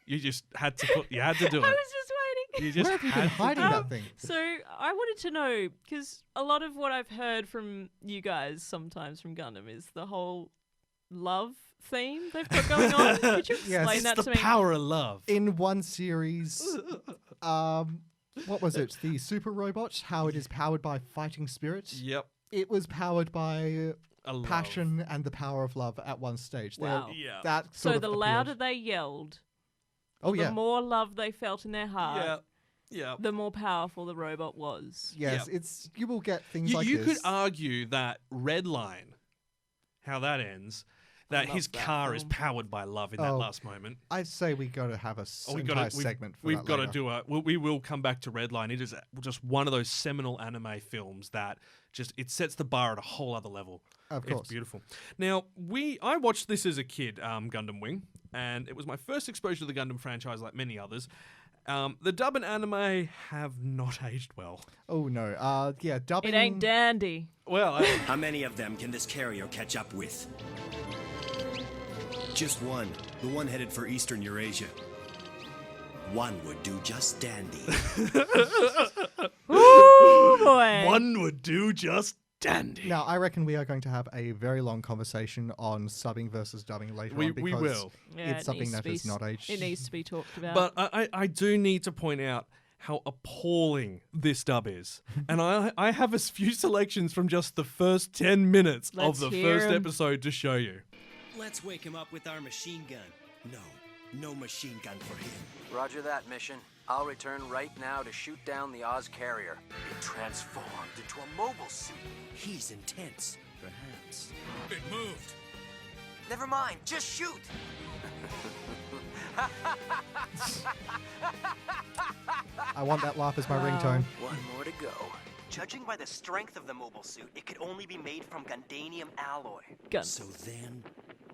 You just had to do it. I was just waiting. You just Where have you been hiding that thing? So I wanted to know, because a lot of what I've heard from you guys sometimes from Gundam is the whole love theme they've got going on. Could you explain that to me? The power of love. In one series, what was it? The Super Robot, how it is powered by fighting spirits. Yep. It was powered by Love. passion and the power of love at one stage. Wow. Yeah. That So sort of the appealed. louder they yelled, the more love they felt in their heart, the more powerful the robot was. Yes, it's you will get things like you this. could argue that Red Line, how that ends, that love his that car is film. powered by love in that last moment. I'd say we got to have a We've entire segment for we've that got to later. do a. We will come back to Red Line. It is just one of those seminal anime films that it sets the bar at a whole other level. Of course. It's beautiful. Now I watched this as a kid, Gundam Wing, and it was my first exposure to the Gundam franchise, like many others. The dub and anime have not aged well. Oh no, dubbing. It ain't dandy. Well, How many of them can this carrier catch up with? Just one. The one headed for Eastern Eurasia. One would do just dandy. Ooh, boy. one would do just dandy. Now, I reckon we are going to have a very long conversation on subbing versus dubbing later on. We because will. Yeah, it's it something needs that to be is not aged. It needs to be talked about. But I do need to point out how appalling this dub is. And I have a few selections from just the first 10 minutes Let's of the hear first 'em. episode to show you. Let's wake him up with our machine gun. No machine gun for him. Roger that, mission. I'll return right now to shoot down the Oz carrier. It transformed into a mobile suit. He's intense. Perhaps. It moved. Never mind, just shoot! I want that laugh as my ringtone. One more to go. Judging by the strength of the mobile suit, it could only be made from Gundanium alloy. So then,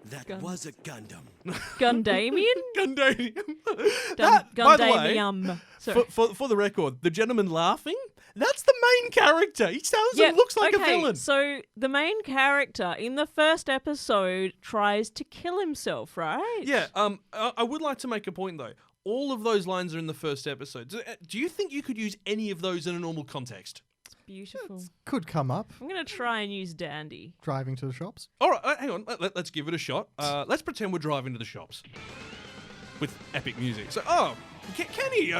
that was a Gundam. Gundamian? Gundanium. By the way, Gundamium. Sorry. for the record, the gentleman laughing, that's the main character. He sounds and looks like a villain. So the main character in the first episode tries to kill himself, right? Yeah. I would like to make a point though. All of those lines are in the first episode. Do you think you could use any of those in a normal context? It's beautiful. Could come up. I'm going to try and use Dandy. Driving to the shops. All right, hang on. Let's give it a shot. Let's pretend we're driving to the shops with epic music. So, Kenny,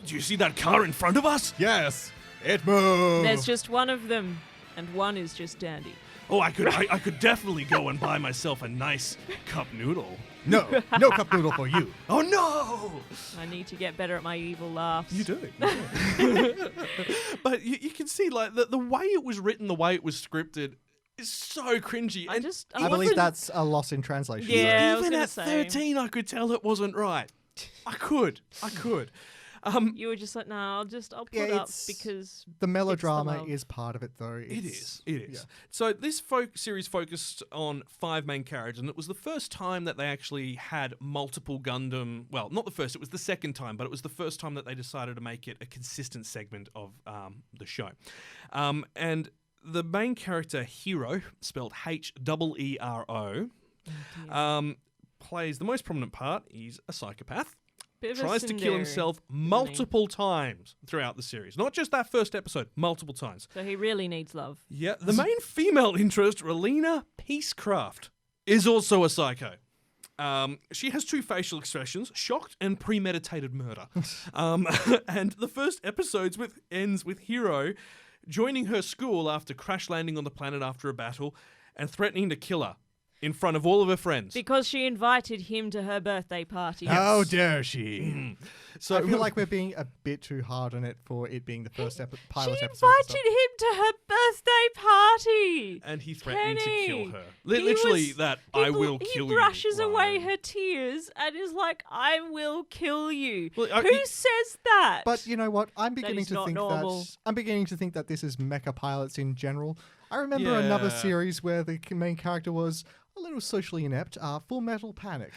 do you see that car in front of us? Yes. It moves. There's just one of them, and one is just Dandy. Oh, I could definitely go and buy myself a nice cup noodle. No cup noodle for you. Oh no! I need to get better at my evil laughs. You do. But you can see like the way it was written, the way it was scripted is so cringy. I believe that's a loss in translation. Yeah, I was even gonna at say. 13, I could tell it wasn't right. I could. You were just like, no, I'll put Yeah, up because the melodrama love. is part of it, though. It is. Yeah. So this series focused on 5 main characters, and it was the first time that they actually had multiple Gundam. Well, not the first. It was the second time, but it was the first time that they decided to make it a consistent segment of the show. And the main character, Hero, spelled H-E-E-R-O, plays the most prominent part. He's a psychopath. Tries to kill himself multiple times throughout the series. Not just that first episode, multiple times. So he really needs love. Yeah, the main female interest, Relina Peacecraft, is also a psycho. She has 2 facial expressions, shocked and premeditated murder. And the first episode ends with Hero joining her school after crash landing on the planet after a battle and threatening to kill her in front of all of her friends. Because she invited him to her birthday party. How dare she? So I feel like we're being a bit too hard on it for it being the first pilot She episode. invited him to her birthday party. And he threatened to kill her. He Literally was- that, he I bl- will kill you. He brushes away line. her tears and is like, I will kill you. Well, Who says that? But you know what? I'm beginning is to not think normal. that this is mecha pilots in general. I remember another series where the main character was a little socially inept. Full Metal Panic.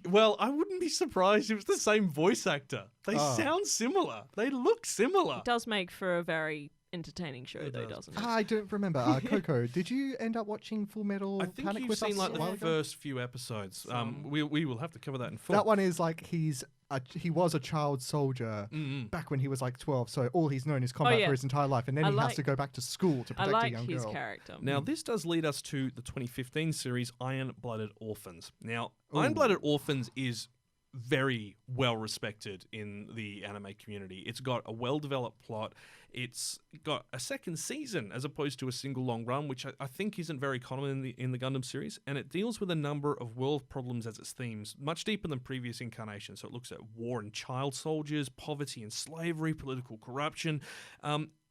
Well, I wouldn't be surprised if it's the same voice actor. They sound similar. They look similar. It does make for a very entertaining show, though, doesn't it? I don't remember. Coco, did you end up watching Full Metal I think Panic you've with seen us like a while the ago? first few episodes. We will have to cover that in full. That one is like he was a child soldier back when he was like 12, so all he's known is combat for his entire life, and then he has to go back to school to I protect a like young his girl. character. Now, this does lead us to the 2015 series Iron-Blooded Orphans. Now, Iron-Blooded Orphans is very well respected in the anime community. It's got a well-developed plot. It's got a second season as opposed to a single long run, which I think isn't very common in the Gundam series. And it deals with a number of world problems as its themes, much deeper than previous incarnations. So it looks at war and child soldiers, poverty and slavery, political corruption.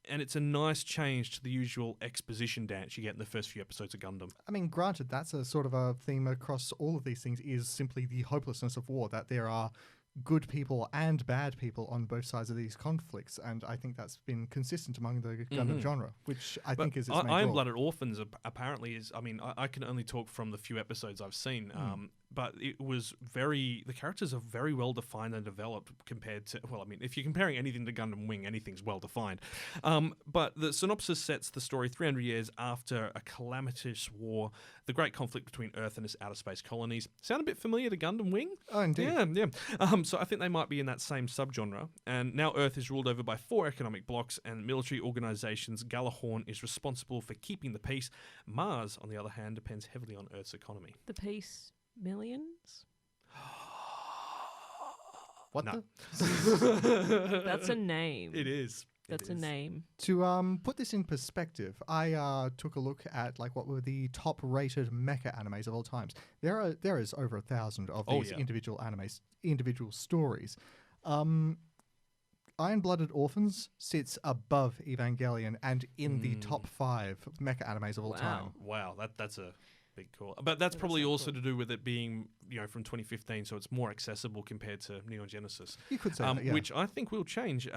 And it's a nice change to the usual exposition dance you get in the first few episodes of Gundam. I mean, granted, that's a sort of a theme across all of these things, is simply the hopelessness of war, that there are good people and bad people on both sides of these conflicts, and I think that's been consistent among the Gundam genre, which I think is its main draw. Iron-Blooded Orphans apparently is, I mean, I can only talk from the few episodes I've seen, but it was the characters are very well defined and developed compared to, well, I mean, if you're comparing anything to Gundam Wing, anything's well defined. But the synopsis sets the story 300 years after a calamitous war, the great conflict between Earth and its outer space colonies. Sound a bit familiar to Gundam Wing? Oh, indeed. Yeah. So I think they might be in that same subgenre. And now Earth is ruled over by 4 economic blocks and military organizations. Galahorn is responsible for keeping the peace. Mars, on the other hand, depends heavily on Earth's economy. The Peace Millions? What No. the? That's a name. It is. That's a name. To put this in perspective, I took a look at like what were the top-rated mecha animes of all times. There is over 1,000 of these individual animes, individual stories. Iron-Blooded Orphans sits above Evangelion and in the top 5 mecha animes of all time. Wow, that's a big call. But that's probably also to do with it being, from 2015, so it's more accessible compared to Neon Genesis. You could say that, yeah. Which I think will change.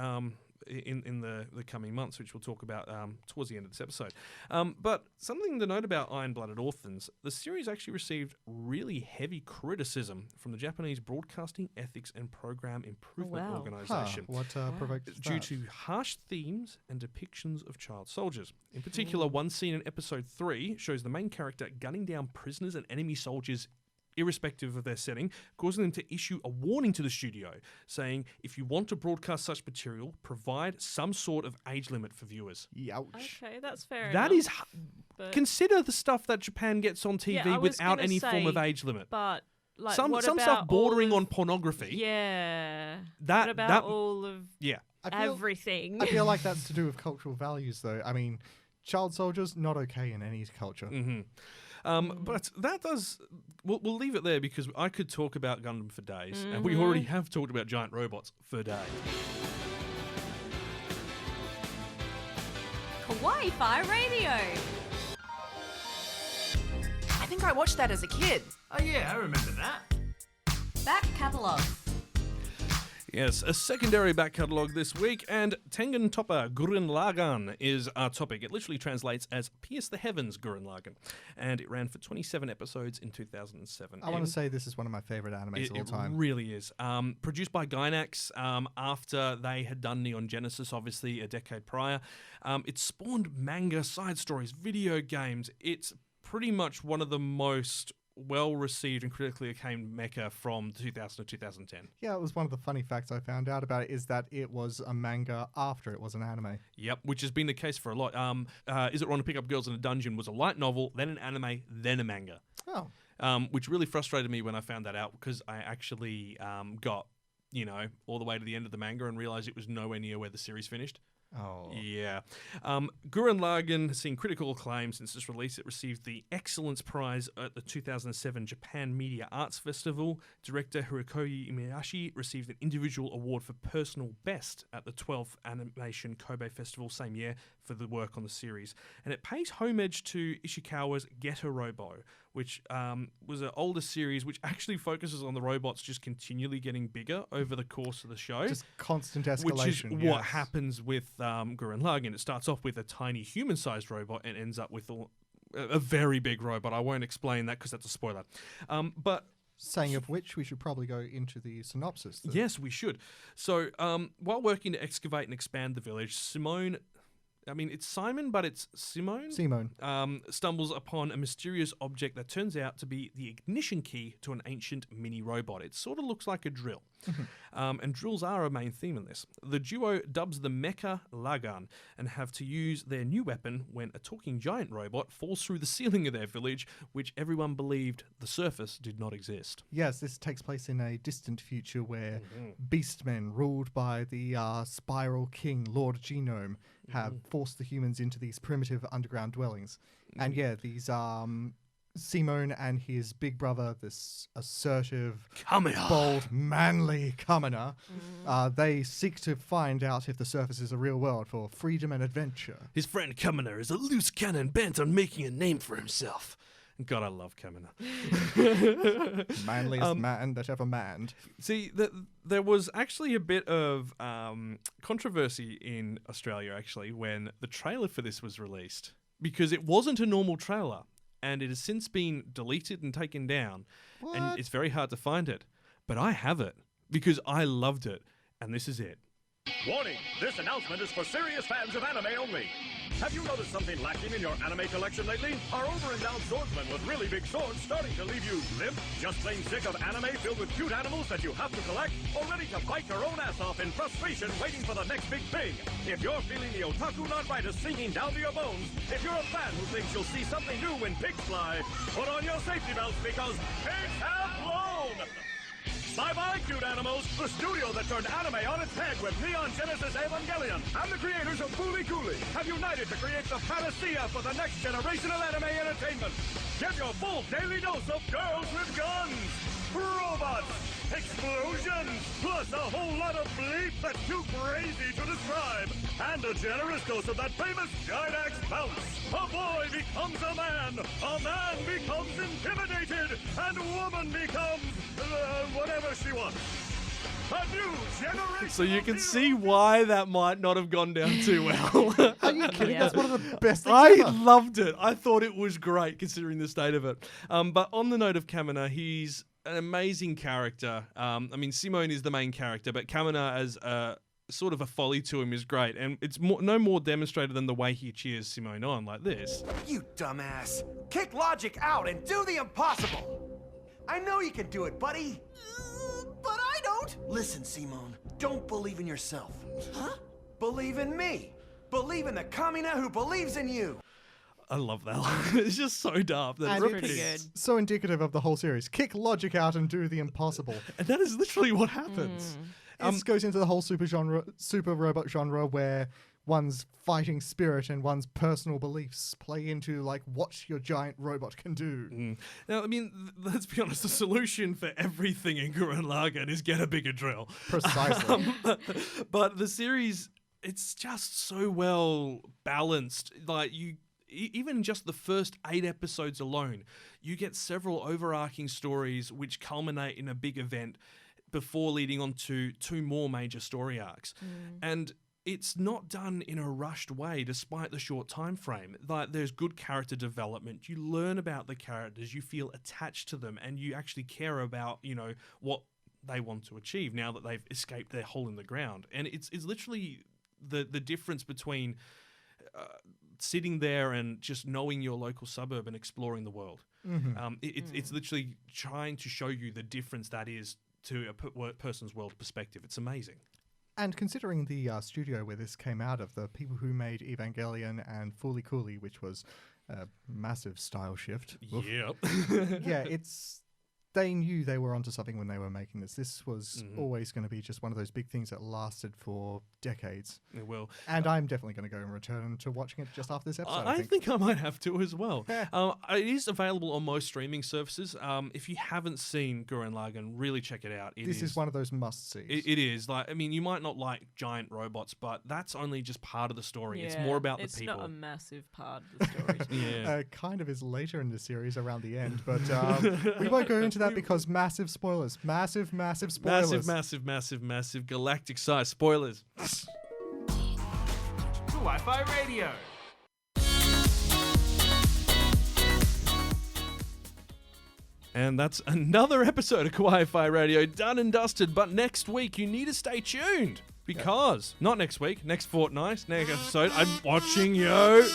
in the coming months, which we'll talk about towards the end of this episode. But something to note about Iron-Blooded Orphans, the series actually received really heavy criticism from the Japanese Broadcasting Ethics and Program Improvement Organization. What provoked that? Due to harsh themes and depictions of child soldiers. In particular, one scene in episode 3 shows the main character gunning down prisoners and enemy soldiers irrespective of their setting, causing them to issue a warning to the studio, saying, if you want to broadcast such material, provide some sort of age limit for viewers. Youch. Okay, that's fair That enough. is... Consider the stuff that Japan gets on TV without any form of age limit. But... Like, some stuff bordering on pornography. Yeah. What about all of everything? I feel like that's to do with cultural values, though. I mean, child soldiers, not okay in any culture. Mm-hmm. But that does... We'll leave it there because I could talk about Gundam for days, and we already have talked about giant robots for days. Kawaii-Fi Radio. I think I watched that as a kid. Oh yeah, I remember that. Back Catalogue. Yes, a secondary back catalogue this week, and Tengen Toppa Gurren Lagann is our topic. It literally translates as Pierce the Heavens Gurren Lagann, and it ran for 27 episodes in 2007. I want to say this is one of my favourite animes of all time. It really is. Produced by Gainax after they had done Neon Genesis, obviously, a decade prior. It spawned manga, side stories, video games. It's pretty much one of the most well-received and critically acclaimed mecha from 2000 to 2010. Yeah, it was one of the funny facts I found out about it is that it was a manga after it was an anime. Yep, which has been the case for a lot. Is It Wrong to Pick Up Girls in a Dungeon was a light novel, then an anime, then a manga. Oh. Which really frustrated me when I found that out because I actually got, all the way to the end of the manga and realized it was nowhere near where the series finished. Oh. Yeah. Gurren Lagann has seen critical acclaim since its release. It received the Excellence Prize at the 2007 Japan Media Arts Festival. Director Hirokoyi Imeyashi received an individual award for personal best at the 12th Animation Kobe Festival same year for the work on the series. And it pays homage to Ishikawa's Getter Robo, which was an older series which actually focuses on the robots just continually getting bigger over the course of the show. Just constant escalation. Which is what happens with Gurren Lagann. It starts off with a tiny human-sized robot and ends up with a very big robot. I won't explain that because that's a spoiler. But saying of which, we should probably go into the synopsis. Yes, we should. So while working to excavate and expand the village, Simone... it's Simon, but it's Simone. Stumbles upon a mysterious object that turns out to be the ignition key to an ancient mini robot. It sort of looks like a drill. And drills are a main theme in this. The duo dubs the Mecha Lagann and have to use their new weapon when a talking giant robot falls through the ceiling of their village, which everyone believed the surface did not exist. Yes, this takes place in a distant future where beastmen ruled by the Spiral King, Lord Genome, have forced the humans into these primitive underground dwellings. And yeah, these Simone and his big brother, this assertive, bold, manly Kamina, they seek to find out if the surface is a real world for freedom and adventure. His friend Kamina is a loose cannon bent on making a name for himself. God, I love Kamina. Manliest man that ever manned. See, there was actually a bit of controversy in Australia, actually, when the trailer for this was released. Because it wasn't a normal trailer. And it has since been deleted and taken down. What? And it's very hard to find it. But I have it. Because I loved it. And this is it. Warning! This announcement is for serious fans of anime only. Have you noticed something lacking in your anime collection lately? Are over-endowed swordsmen with really big swords starting to leave you limp? Just plain sick of anime filled with cute animals that you have to collect? Or ready to bite your own ass off in frustration waiting for the next big thing? If you're feeling the otaku arthritis sinking down to your bones, if you're a fan who thinks you'll see something new when pigs fly, put on your safety belts because pigs have flown! Bye-bye, cute animals, the studio that turned anime on its head with Neon Genesis Evangelion and the creators of Fooly Cooly have united to create the panacea for the next generation of anime entertainment. Get your full daily dose of girls with guns, robots, explosions, plus a whole lot of bleep that's too crazy to describe, and a generous dose of that famous Gainax bounce. A boy becomes a man becomes intimidated, and a woman becomes whatever she wants. A new generation. So you can see why that might not have gone down too well. Are you kidding? Yeah. That's one of the best things I ever. loved it. I thought it was great considering the state of it. But on the note of Kamina, he's an amazing character. I mean, Simone is the main character, but Kamina as a sort of a folly to him is great. And it's no more demonstrated than the way he cheers Simone on like this. You dumbass. Kick logic out and do the impossible. I know you can do it, buddy. But I don't. Listen, Simone, don't believe in yourself. Huh? Believe in me. Believe in the Kamina who believes in you. I love that line. It's just so daft. That And it's pretty ridiculous. good. So indicative of the whole series. Kick logic out and do the impossible. And that is literally what happens. This goes into the whole super robot genre where one's fighting spirit and one's personal beliefs play into like what your giant robot can do. Now, I mean, let's be honest, the solution for everything in Gurren Lagann is get a bigger drill. Precisely. But the series, it's just so well balanced. Like, even just the first 8 episodes alone, you get several overarching stories which culminate in a big event before leading on to 2 more major story arcs. And it's not done in a rushed way despite the short time frame. Like, there's good character development. You learn about the characters, you feel attached to them, and you actually care about, you know, what they want to achieve now that they've escaped their hole in the ground. And it's literally the difference between sitting there and just knowing your local suburb and exploring the world. It's literally trying to show you the difference that is to a person's world perspective. It's amazing. And considering the studio where this came out of, the people who made Evangelion and Fooly Cooly, which was a massive style shift. Oof. Yep. Yeah, they knew they were onto something when they were making this. This was always going to be just one of those big things that lasted for decades. It will. And I'm definitely going to go and return to watching it just after this episode. I think I might have to as well. It is available on most streaming services. If you haven't seen Gurren Lagann, really check it out. This is one of those must-sees. It is. Like, I mean, you might not like giant robots, but that's only just part of the story. It's more about the people. It's not a massive part of the story. Yeah. Kind of is later in the series around the end, but we won't go into that because massive spoilers. Massive spoilers. Massive galactic size spoilers. Kawaii-Fi Radio. And that's another episode of Kawaii-Fi Radio done and dusted. But next week, you need to stay tuned. Because, not next week, next fortnight, next episode, I'm watching you.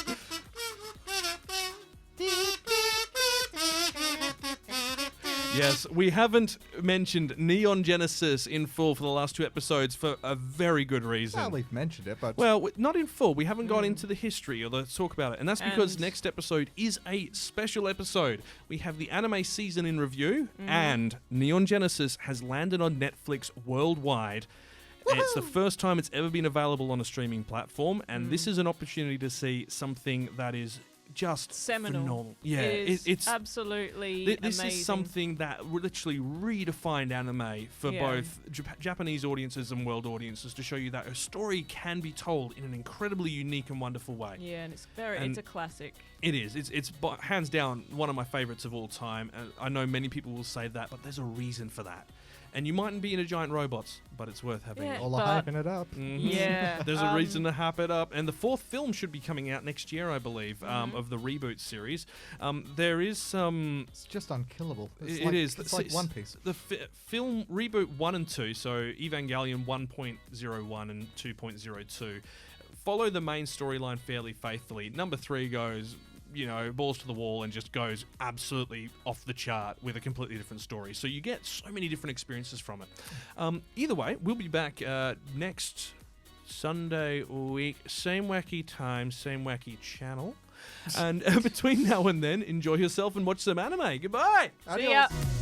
Yes, we haven't mentioned Neon Genesis in full for the last 2 episodes for a very good reason. Well, we've mentioned it, but... Well, not in full. We haven't got into the history or the talk about it. And that's because next episode is a special episode. We have the anime season in review, and Neon Genesis has landed on Netflix worldwide. And it's the first time it's ever been available on a streaming platform, and this is an opportunity to see something that is just seminal. Phenomenal. Yeah, it's absolutely this amazing. is something that literally redefined anime for both Japanese audiences and world audiences to show you that a story can be told in an incredibly unique and wonderful way. Yeah, and it's a classic. It is. It's hands down one of my favorites of all time. And I know many people will say that, but there's a reason for that. And you mightn't be into giant robots, but it's worth having. Yeah, all the hyping it up. Yeah. There's a reason to hype it up. And the 4th film should be coming out next year, I believe, of the reboot series. There is some... It's just unkillable. It's like One Piece. The film reboot 1 and 2, so Evangelion 1.01 and 2.02, follow the main storyline fairly faithfully. Number 3 goes... balls to the wall and just goes absolutely off the chart with a completely different story. So you get so many different experiences from it. Either way, we'll be back next Sunday week. Same wacky time, same wacky channel. And between now and then, enjoy yourself and watch some anime. Goodbye! See ya! Adios.